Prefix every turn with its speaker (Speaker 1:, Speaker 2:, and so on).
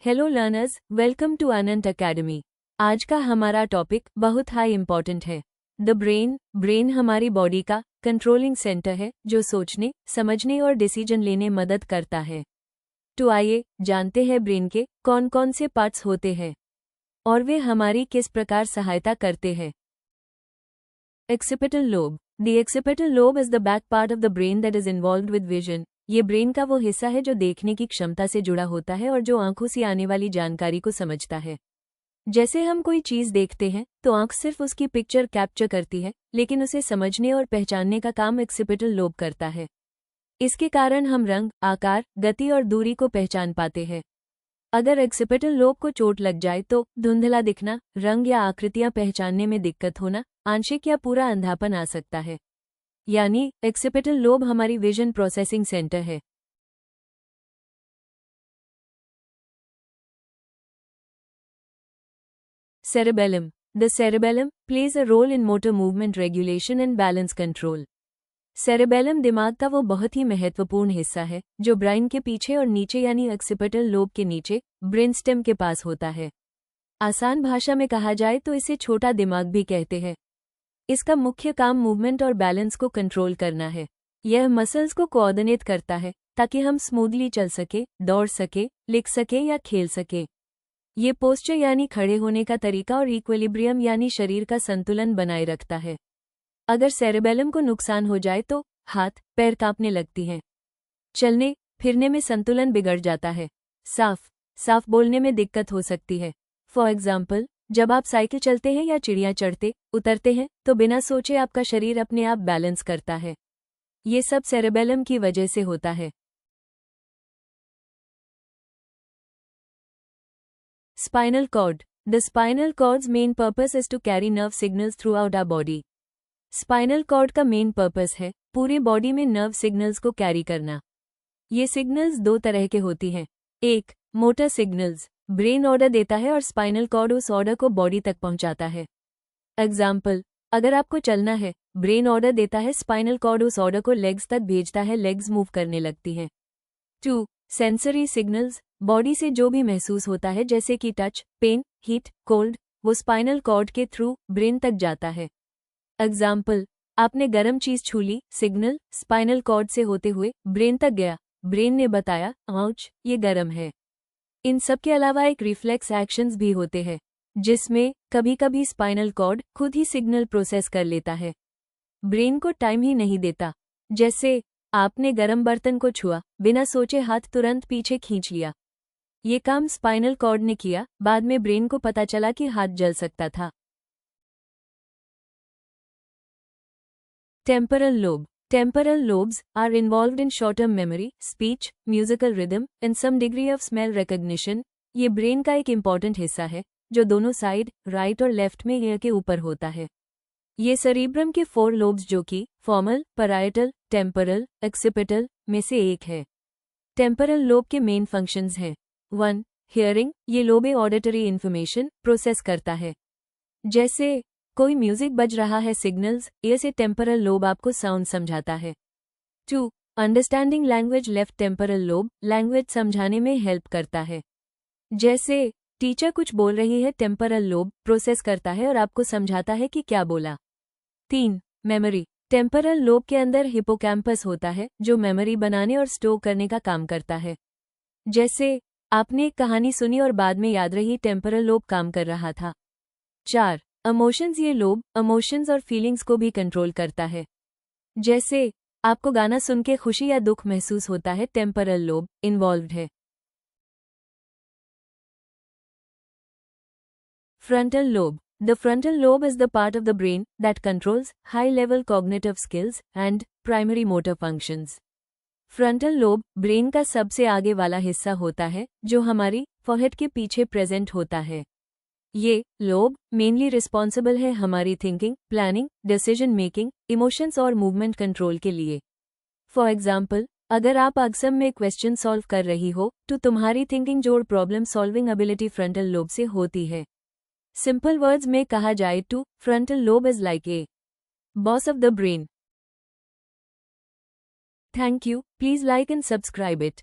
Speaker 1: Hello learners, welcome to Anant academy. आज का हमारा टॉपिक बहुत हाई इम्पॉर्टेंट है। द ब्रेन हमारी बॉडी का कंट्रोलिंग सेंटर है जो सोचने, समझने और डिसीजन लेने मदद करता है। तो आइए जानते हैं ब्रेन के कौन कौन से पार्ट्स होते हैं और वे हमारी किस प्रकार सहायता करते हैं। Occipital lobe. The occipital lobe is the back part of the brain that is involved with vision. ये ब्रेन का वो हिस्सा है जो देखने की क्षमता से जुड़ा होता है और जो आंखों से आने वाली जानकारी को समझता है। जैसे हम कोई चीज देखते हैं तो आंख सिर्फ उसकी पिक्चर कैप्चर करती है, लेकिन उसे समझने और पहचानने का काम एक्सिपिटल लोब करता है। इसके कारण हम रंग, आकार, गति और दूरी को पहचान पाते हैं। अगर एक्सिपिटल लोब को चोट लग जाए तो धुंधला दिखना, रंग या आकृतियां पहचानने में दिक्कत होना, आंशिक या पूरा अंधापन आ सकता है। यानी एक्सिपिटल लोब हमारी विजन प्रोसेसिंग सेंटर है। Cerebellum. The cerebellum plays a role in motor movement regulation and balance control. Cerebellum दिमाग का वो बहुत ही महत्वपूर्ण हिस्सा है जो ब्रेन के पीछे और नीचे यानी एक्सिपिटल लोब के नीचे ब्रेनस्टेम के पास होता है। आसान भाषा में कहा जाए तो इसे छोटा दिमाग भी कहते हैं। इसका मुख्य काम मूवमेंट और बैलेंस को कंट्रोल करना है। यह मसल्स को कोऑर्डिनेट करता है ताकि हम स्मूथली चल सके, दौड़ सके, लिख सके या खेल सके। ये पोस्चर यानी खड़े होने का तरीका और इक्विलिब्रियम यानी शरीर का संतुलन बनाए रखता है। अगर सेरेबेलम को नुकसान हो जाए तो हाथ, पैर कांपने लगती हैं। चलने फिरने में संतुलन बिगड़ जाता है। साफ बोलने में दिक्कत हो सकती है। फॉर एग्जाम्पल, जब आप साइकिल चलते हैं या चिड़िया चढ़ते उतरते हैं तो बिना सोचे आपका शरीर अपने आप बैलेंस करता है। ये सब सेरेबेलम की वजह से होता है। Spinal cord. The spinal cord's main purpose is to carry nerve signals throughout our body. Spinal cord का मेन पर्पस है पूरी बॉडी में नर्व सिग्नल्स को कैरी करना। ये सिग्नल्स दो तरह के होती हैं। एक, मोटर सिग्नल्स, ब्रेन ऑर्डर देता है और स्पाइनल कॉर्ड उस ऑर्डर को बॉडी तक पहुंचाता है। एग्जाम्पल, अगर आपको चलना है, ब्रेन ऑर्डर देता है, स्पाइनल कॉर्ड उस ऑर्डर को लेग्स तक भेजता है, लेग्स मूव करने लगती हैं। 2, सेंसरी सिग्नल्स, बॉडी से जो भी महसूस होता है जैसे कि टच, पेन, हीट, कोल्ड, वो स्पाइनल कॉर्ड के थ्रू ब्रेन तक जाता है। एग्जाम्पल, आपने गर्म चीज छू ली, सिग्नल स्पाइनल कॉर्ड से होते हुए ब्रेन तक गया, ब्रेन ने बताया आउच, ये गर्म है। इन सब के अलावा एक रिफ्लेक्स एक्शंस भी होते हैं जिसमें कभी कभी स्पाइनल कॉर्ड खुद ही सिग्नल प्रोसेस कर लेता है, ब्रेन को टाइम ही नहीं देता। जैसे आपने गर्म बर्तन को छुआ, बिना सोचे हाथ तुरंत पीछे खींच लिया। ये काम स्पाइनल कॉर्ड ने किया, बाद में ब्रेन को पता चला कि हाथ जल सकता था। Temporal lobe. Temporal lobes are involved in short-term memory, speech, musical rhythm, and some degree of smell recognition. ये ब्रेन का एक इम्पॉर्टेंट हिस्सा है जो दोनों साइड, राइट और लेफ्ट में ईयर के ऊपर होता है। ये सेरिब्रम के 4 लोब्स जो कि फॉर्मल, पैराइटल, टेम्परल, एक्सिपिटल में से एक है। टेम्परल लोब के मेन फंक्शंस हैं। 1, हियरिंग। ये लोब ऑडिटरी इन्फॉर्मेशन प्रोसेस करता है। जैसे कोई म्यूजिक बज रहा है, सिग्नल्स ईयर से टेम्परल लोब आपको साउंड समझाता है। 2, understanding language. Left temporal lobe language समझाने में हेल्प करता है। जैसे टीचर कुछ बोल रही है, टेम्परल लोब प्रोसेस करता है और आपको समझाता है कि क्या बोला। 3, मेमोरी। टेम्परल लोब के अंदर हिपोकैम्पस होता है जो मेमोरी बनाने और स्टोर करने का काम करता है। जैसे आपने एक कहानी सुनी और बाद में याद रही, टेम्परल लोब काम कर रहा था। 4, इमोशंस। ये लोब इमोशंस और फीलिंग्स को भी कंट्रोल करता है। जैसे आपको गाना सुन के खुशी या दुख महसूस होता है, टेम्परल लोब इन्वॉल्व्ड है। Frontal lobe. The frontal lobe is the part of the brain that controls high level cognitive skills and primary motor functions. Frontal lobe brain का सबसे आगे वाला हिस्सा होता है जो हमारी फॉरहेड के पीछे प्रेजेंट होता है। ये लोब मेनली रिस्पॉन्सिबल है हमारी thinking, planning, decision making, emotions और मूवमेंट कंट्रोल के लिए। फॉर एग्जाम्पल, अगर आप एग्जाम में क्वेश्चन सॉल्व कर रही हो तो तुम्हारी थिंकिंग जोड़ problem solving ability frontal lobe से होती है। सिंपल वर्ड्स में कहा जाए तो frontal lobe is like a boss of the brain. Thank you, please like and subscribe it.